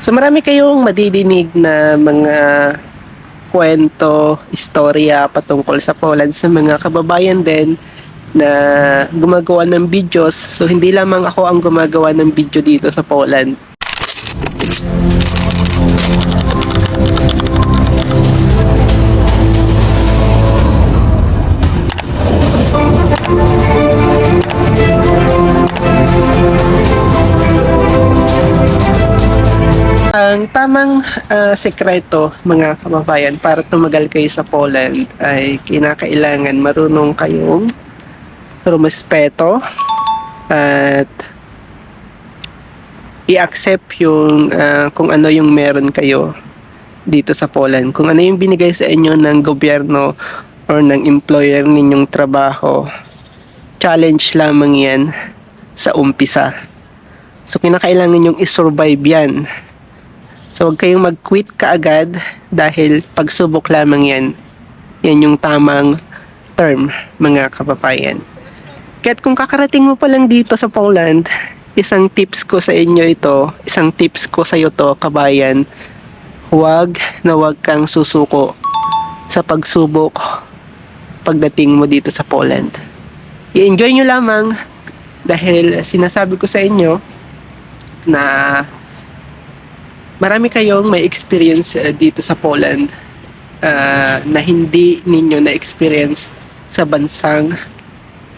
So marami kayong madidinig na mga kwento, istorya patungkol sa Poland sa mga kababayan din na gumagawa ng videos. So hindi lamang ako ang gumagawa ng video dito sa Poland. Ang tamang sekreto mga kababayan para tumagal kayo sa Poland ay kinakailangan marunong kayong rumespeto at i-accept yung kung ano yung meron kayo dito sa Poland. Kung ano yung binigay sa inyo ng gobyerno or ng employer ninyong trabaho, challenge lamang yan sa umpisa. So kinakailangan yung i-survive yan. So huwag kayong mag-quit kaagad dahil pagsubok lamang yan. Yan yung tamang term mga kababayan. Kaya't kung kakarating mo pa lang dito sa Poland, isang tips ko sa inyo ito, isang tips ko sa iyo to kabayan, huwag na huwag kang susuko sa pagsubok pagdating mo dito sa Poland. I-enjoy nyo lamang dahil sinasabi ko sa inyo na marami kayong may experience dito sa Poland na hindi ninyo na-experience sa bansang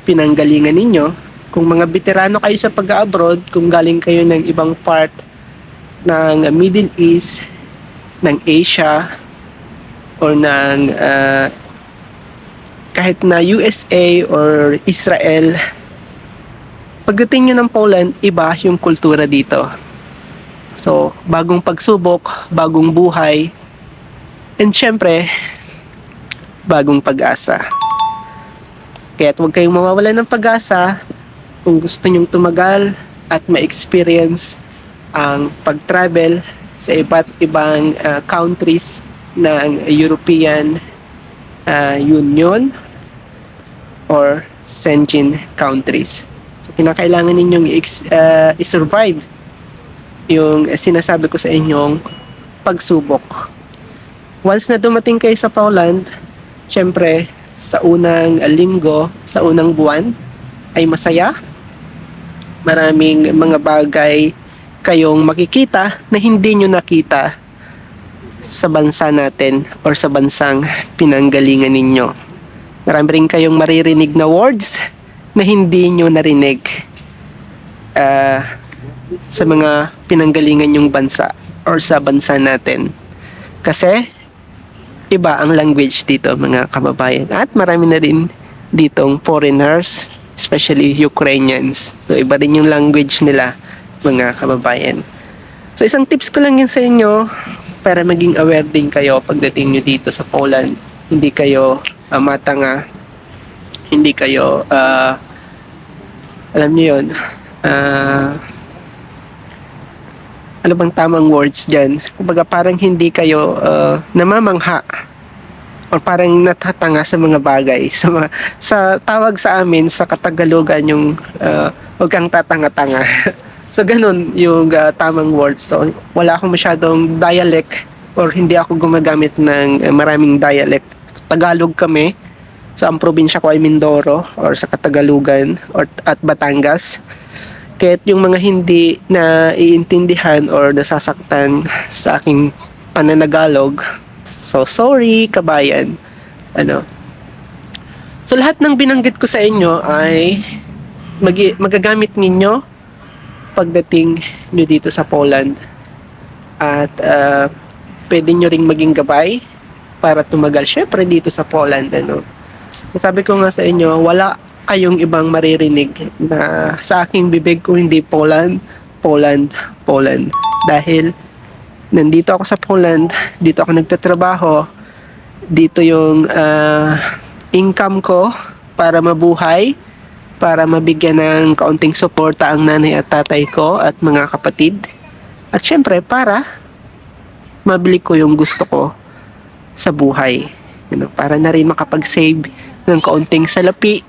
pinanggalingan ninyo. Kung mga veterano kayo sa pag-abroad, kung galing kayo ng ibang part ng Middle East, ng Asia, or ng kahit na USA or Israel, pagdating nyo ng Poland, iba yung kultura dito. So, bagong pagsubok, bagong buhay, and syempre, bagong pag-asa. Kaya huwag kayong mawawalan ng pag-asa kung gusto nyong tumagal at ma-experience ang pag-travel sa iba't ibang countries ng European Union or Schengen countries. So, kinakailangan ninyong i-survive yung sinasabi ko sa inyong pagsubok. Once na dumating kayo sa Poland, syempre, sa unang linggo, sa unang buwan, ay masaya. Maraming mga bagay kayong makikita na hindi nyo nakita sa bansa natin or sa bansang pinanggalingan ninyo. Marami rin kayong maririnig na words na hindi nyo narinig sa mga pinanggalingan yung bansa or sa bansa natin. Kasi iba ang language dito mga kababayan. At marami na rin ditong foreigners, especially Ukrainians. So iba rin yung language nila mga kababayan. So isang tips ko lang yun sa inyo para maging aware din kayo pagdating nyo dito sa Poland. Hindi kayo matanga. Hindi kayo alam nyo yun, ano bang tamang words dyan? Kumbaga parang hindi kayo namamangha or parang natatanga sa mga bagay. Sa tawag sa amin sa Katagalugan yung huwag kang tatanga-tanga. So ganun yung tamang words. So wala akong masyadong dialect or hindi ako gumagamit ng maraming dialect. Tagalog kami. So ang probinsya ko ay Mindoro or sa Katagalugan at Batangas. Kaya't yung mga hindi na iintindihan or nasasaktan sa aking pananagalog, so sorry kabayan. So lahat ng binanggit ko sa inyo ay magagamit ninyo pagdating nyo dito sa Poland. At pwede nyo ring maging gabay para tumagal syempre dito sa Poland. So sabi ko nga sa inyo, wala kayong ibang maririnig na sa aking bibig kung hindi Poland, Poland, Poland. Dahil nandito ako sa Poland, dito ako nagtatrabaho, dito yung income ko para mabuhay, para mabigyan ng kaunting suporta ang nanay at tatay ko at mga kapatid. At syempre para mabili ko yung gusto ko sa buhay. Para na rin makapag-save ng kaunting salapi.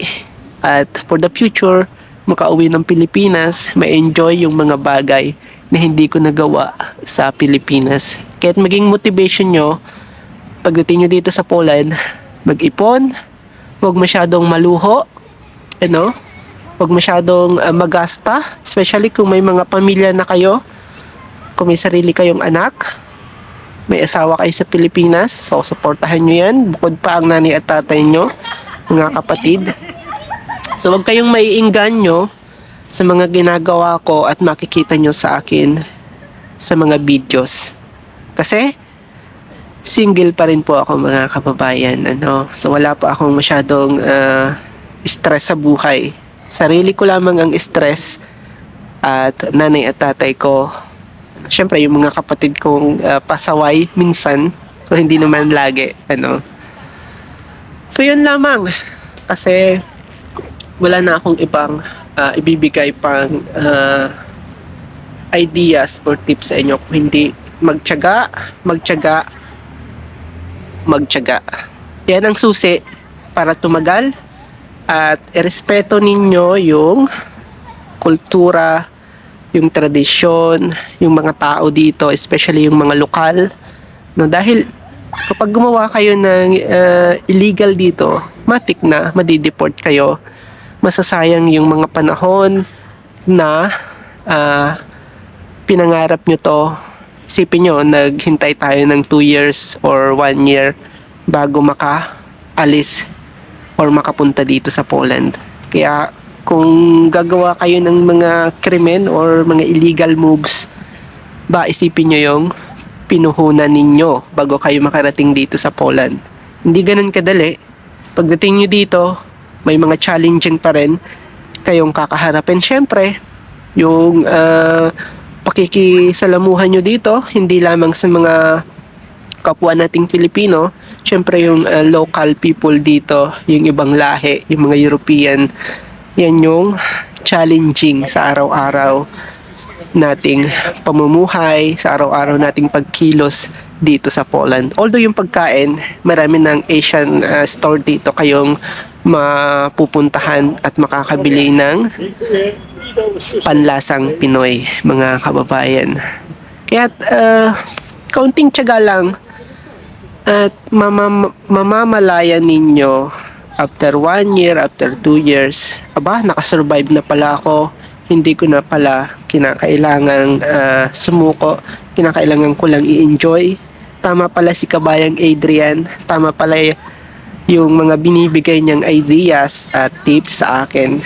At for the future, makauwi ng Pilipinas, ma-enjoy yung mga bagay na hindi ko nagawa sa Pilipinas. Kaya't maging motivation nyo, pagdating nyo dito sa Poland, mag-ipon, huwag masyadong maluho, ano? Huwag masyadong magasta, especially kung may mga pamilya na kayo, kung may sarili kayong anak, may asawa kayo sa Pilipinas, so suportahan nyo yan, bukod pa ang nanay at tatay nyo, mga kapatid. So huwag kayong maiingganyo sa mga ginagawa ko at makikita nyo sa akin sa mga videos. Kasi single pa rin po ako, mga kababayan. So wala pa akong masyadong stress sa buhay. Sarili ko lamang ang stress at nanay at tatay ko. Siyempre yung mga kapatid kong pasaway minsan. So hindi naman lagi. So yun lamang. Kasi wala na akong ibang ibibigay pang ideas or tips sa inyo kung hindi magtiyaga. Yan ang susi para tumagal at irespeto ninyo yung kultura, yung tradisyon, yung mga tao dito, especially yung mga lokal. Dahil kapag gumawa kayo ng illegal dito, matik na madideport kayo. Masasayang yung mga panahon na pinangarap nyo to. Isipin nyo, naghintay tayo ng 2 years or 1 year bago makaalis or makapunta dito sa Poland. Kaya kung gagawa kayo ng mga krimen or mga illegal moves, isipin nyo yung pinuhunan ninyo bago kayo makarating dito sa Poland. Hindi ganun kadali. Pagdating nyo dito, may mga challenging pa rin kayong kakaharapin. Siyempre, yung pakikisalamuhan nyo dito, hindi lamang sa mga kapwa nating Pilipino, siyempre yung local people dito, yung ibang lahi, yung mga European, yan yung challenging sa araw-araw nating pamumuhay, sa araw-araw nating pagkilos dito sa Poland. Although yung pagkain, marami ng Asian store dito kayong mapupuntahan at makakabili ng panlasang Pinoy, mga kababayan. Kaya kaunting tiyaga lang at mamamalayan ninyo after 1 year, after 2 years, nakasurvive na pala ako, hindi ko na pala kinakailangang sumuko, kinakailangan ko lang i-enjoy. Tama pala si Kabayang Adrian, tama pala yung mga binibigay niyang ideas at tips sa akin.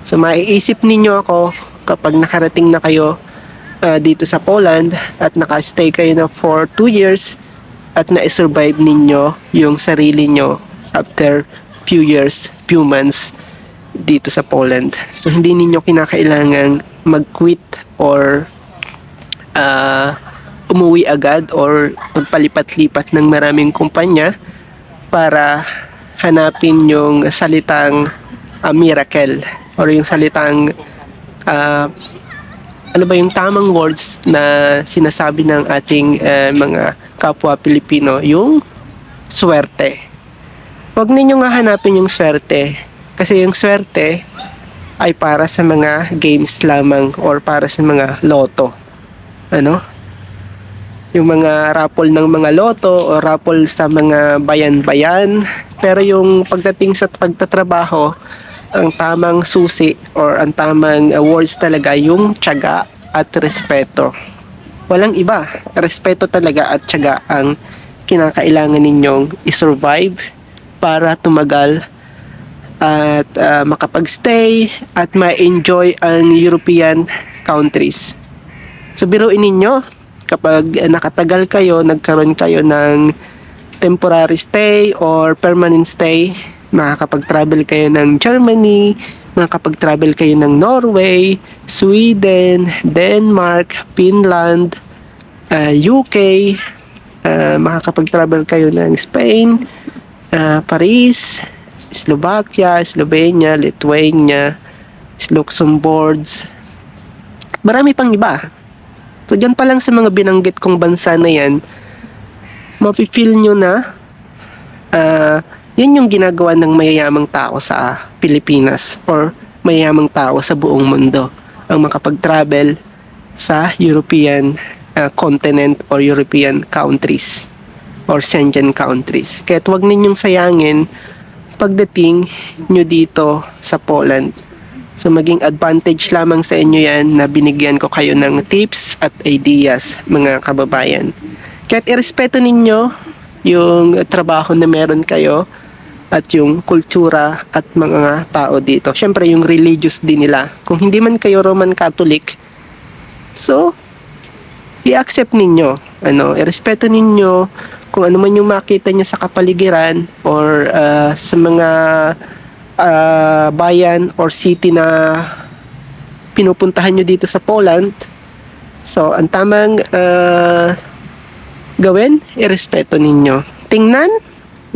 So maiisip ninyo ako kapag nakarating na kayo dito sa Poland at nakastay kayo na for 2 years at na-survive ninyo yung sarili nyo after few years, few months dito sa Poland. So hindi ninyo kinakailangan mag-quit or umuwi agad or magpalipat-lipat ng maraming kumpanya para hanapin yung salitang miracle or yung salitang ano ba yung tamang words na sinasabi ng ating mga kapwa Pilipino, yung swerte. Huwag ninyong hanapin yung swerte kasi yung swerte ay para sa mga games lamang or para sa mga loto. Yung mga raffle ng mga loto o raffle sa mga bayan-bayan. Pero yung pagdating sa pagtatrabaho, ang tamang susi or ang tamang words talaga yung tiyaga at respeto. Walang iba. Respeto talaga at tiyaga ang kinakailangan ninyong i-survive para tumagal at makapag-stay at ma-enjoy ang European countries. So biruin ninyo, kapag nakatagal kayo, nagkaroon kayo ng temporary stay or permanent stay, makakapag-travel kayo ng Germany, makakapag-travel kayo ng Norway, Sweden, Denmark, Finland, UK, makakapag-travel kayo ng Spain, Paris, Slovakia, Slovenia, Lithuania, Luxembourg, marami pang iba. So dyan pa lang sa mga binanggit kong bansa na yan, mapifeel nyo na yan yung ginagawa ng mayayamang tao sa Pilipinas or mayamang tao sa buong mundo ang makapag-travel sa European continent or European countries or Schengen countries. Kaya huwag ninyong sayangin pagdating nyo dito sa Poland. So maging advantage lamang sa inyo yan na binigyan ko kayo ng tips at ideas, mga kababayan. Kaya't irespeto ninyo yung trabaho na meron kayo at yung kultura at mga tao dito. Siyempre yung religious din nila. Kung hindi man kayo Roman Catholic, so i-accept ninyo, irespeto ninyo kung ano man yung makita nyo sa kapaligiran or sa mga bayan or city na pinupuntahan nyo dito sa Poland. So, ang tamang gawin, irespeto ninyo. Tingnan,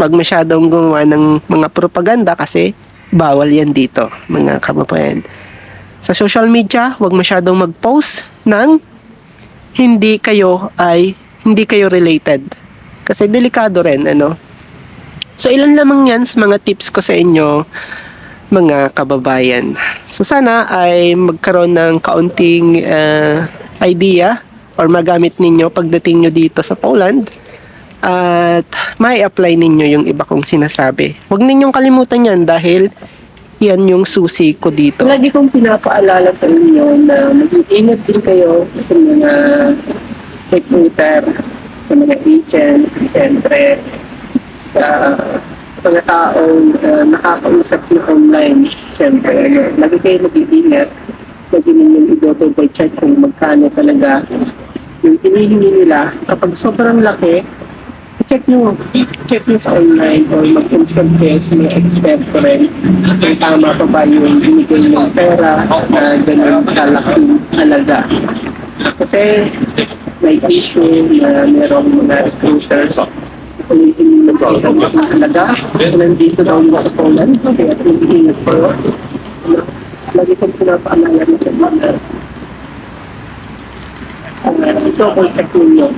wag masyadong gumawa ng mga propaganda kasi bawal yan dito, mga kababayan. Sa social media, wag masyadong mag-post ng hindi kayo related. Kasi delikado rin, So, ilan lamang yan sa mga tips ko sa inyo, mga kababayan. So, sana ay magkaroon ng kaunting idea or magamit ninyo pagdating nyo dito sa Poland at may apply ninyo yung iba kong sinasabi. Huwag ninyong kalimutan yan dahil yan yung susi ko dito. Lagi kong pinapaalala sa inyo na mag-ingat din kayo sa mga recruiter, sa mga agent, siyempre sa mga taong nakakausap nyo online. Siyempre, lagi kayo mag-iingat. Lagi ninyong i-double check kung magkano talaga yung hinihingi nila. Kapag sobrang laki, check nyo sa online or mag-consult kayo sa mga experto rin kung tama pa ba yung binigay ng pera na ganun kalaking halaga. Kasi may issue na merong mga recruiters ulitin yung talaga. So, nandito daw mo sa Poland. Kaya pinag-ingat ko. Lagi kong pinapaalala mo sa mga double check ninyo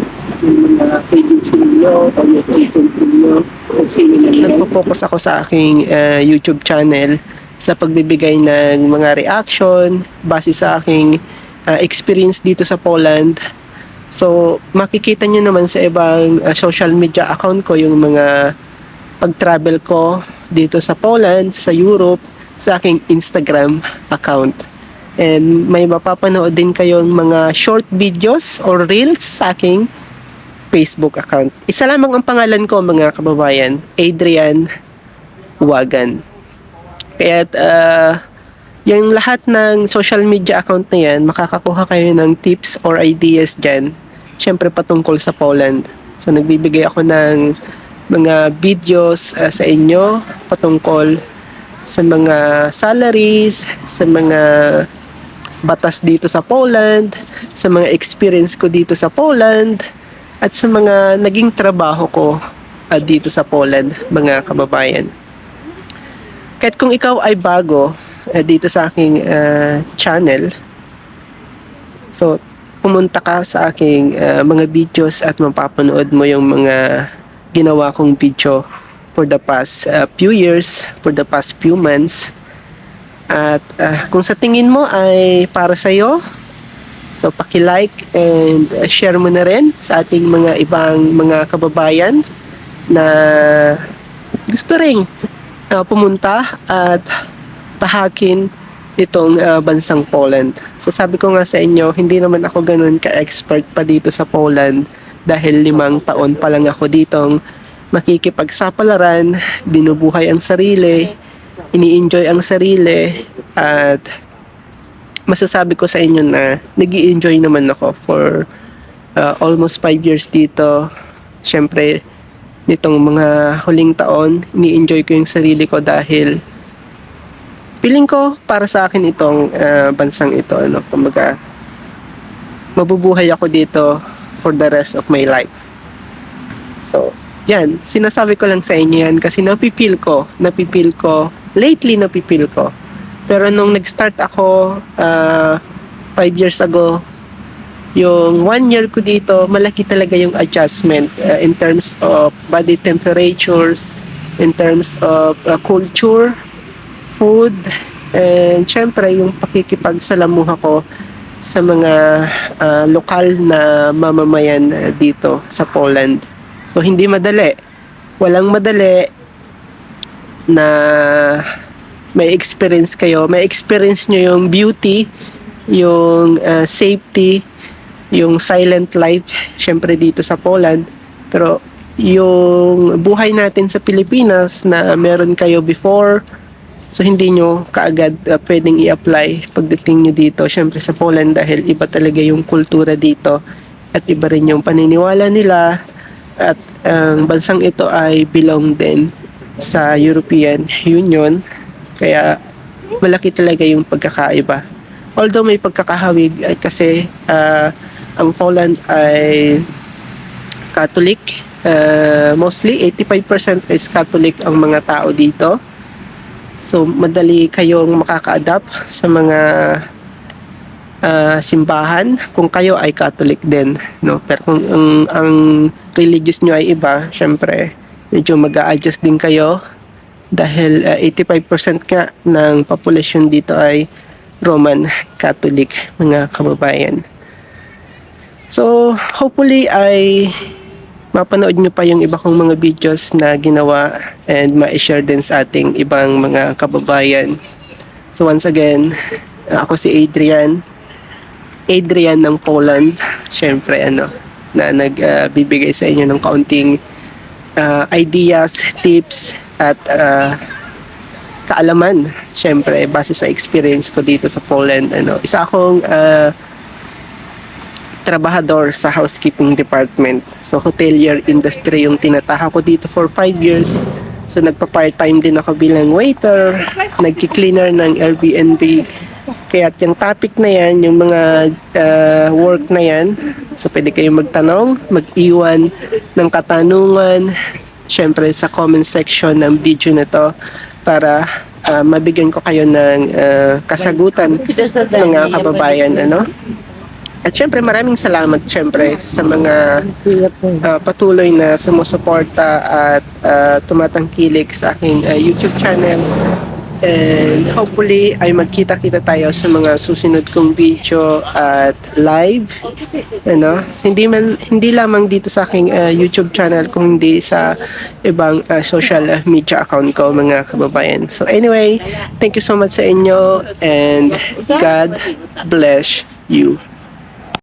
yung mga agency ninyo o yung agent ninyo kung sino na nila. Nagpo-focus ako sa aking YouTube channel sa pagbibigay ng mga reaction base sa aking experience dito sa Poland. So, makikita nyo naman sa ibang social media account ko yung mga pag-travel ko dito sa Poland, sa Europe, sa aking Instagram account. And may mapapanood din kayong mga short videos or reels sa aking Facebook account. Isa lamang ang pangalan ko, mga kababayan, Adrian Wagan. Kaya yung lahat ng social media account na yan, makakakuha kayo ng tips or ideas dyan. Siyempre patungkol sa Poland. So nagbibigay ako ng mga videos sa inyo patungkol sa mga salaries, sa mga batas dito sa Poland, sa mga experience ko dito sa Poland, at sa mga naging trabaho ko dito sa Poland, mga kababayan. Kahit kung ikaw ay bago dito sa aking channel, so pumunta ka sa aking mga videos at mapapanood mo yung mga ginawa kong video for the past few years, for the past few months. At kung sa tingin mo ay para sa'yo, so paki-like and share mo na rin sa ating mga ibang mga kababayan na gusto ring pumunta at tahakin itong bansang Poland. So sabi ko nga sa inyo, hindi naman ako ganun ka-expert pa dito sa Poland dahil 5 taon pa lang ako ditong makikipagsapalaran, binubuhay ang sarili, ini-enjoy ang sarili, at masasabi ko sa inyo na nag-i-enjoy naman ako for almost 5 years dito. Siyempre, nitong mga huling taon, ini-enjoy ko yung sarili ko dahil feeling ko para sa akin itong bansang ito, kumbaga mabubuhay ako dito for the rest of my life. So, yan, sinasabi ko lang sa inyo yan kasi napipil ko, lately napipil ko. Pero nung nag-start ako 5 years ago, yung 1 year ko dito, malaki talaga yung adjustment in terms of body temperatures, in terms of culture, food, And syempre, yung pakikipagsalamuha ko sa mga lokal na mamamayan dito sa Poland. So, hindi madali. Walang madali na may experience kayo. May experience nyo yung beauty, yung safety, yung silent life, syempre dito sa Poland. Pero yung buhay natin sa Pilipinas na meron kayo before, so hindi nyo kaagad pwedeng i-apply pagdating nyo dito, syempre sa Poland, dahil iba talaga yung kultura dito at iba rin yung paniniwala nila, at ang bansang ito ay belong din sa European Union, kaya malaki talaga yung pagkakaiba. Although may pagkakahawig kasi ang Poland ay Catholic, mostly 85% is Catholic ang mga tao dito. So madali kayong makaka-adapt sa mga simbahan kung kayo ay Catholic din, no? Pero kung ang religious nyo ay iba, syempre medyo mag-a-adjust din kayo dahil 85% nga ng population dito ay Roman Catholic, mga kababayan. So hopefully ay mapanood nyo pa yung iba kong mga videos na ginawa and ma-share din sa ating ibang mga kababayan. So once again, ako si Adrian ng Poland, syempre na nagbibigay sa inyo ng kaunting ideas, tips at kaalaman, syempre base sa experience ko dito sa Poland. Isa akong trabahador sa housekeeping department. So hotelier industry yung tinataha ko dito for 5 years. So nagpa-part-time din ako bilang waiter, nagki-cleaner ng Airbnb. Kaya yung topic na yan, yung mga work na yan, so pwede kayong magtanong, mag-iwan ng katanungan, syempre sa comment section ng video na to, para mabigyan ko kayo ng kasagutan, mga kababayan. At syempre maraming salamat syempre sa mga patuloy na sumusuporta at tumatangkilik sa aking YouTube channel. And hopefully ay magkita-kita tayo sa mga susunod kong video at live. Hindi lamang dito sa aking YouTube channel, kundi sa ibang social media account ko, mga kababayan. So anyway, thank you so much sa inyo and God bless you.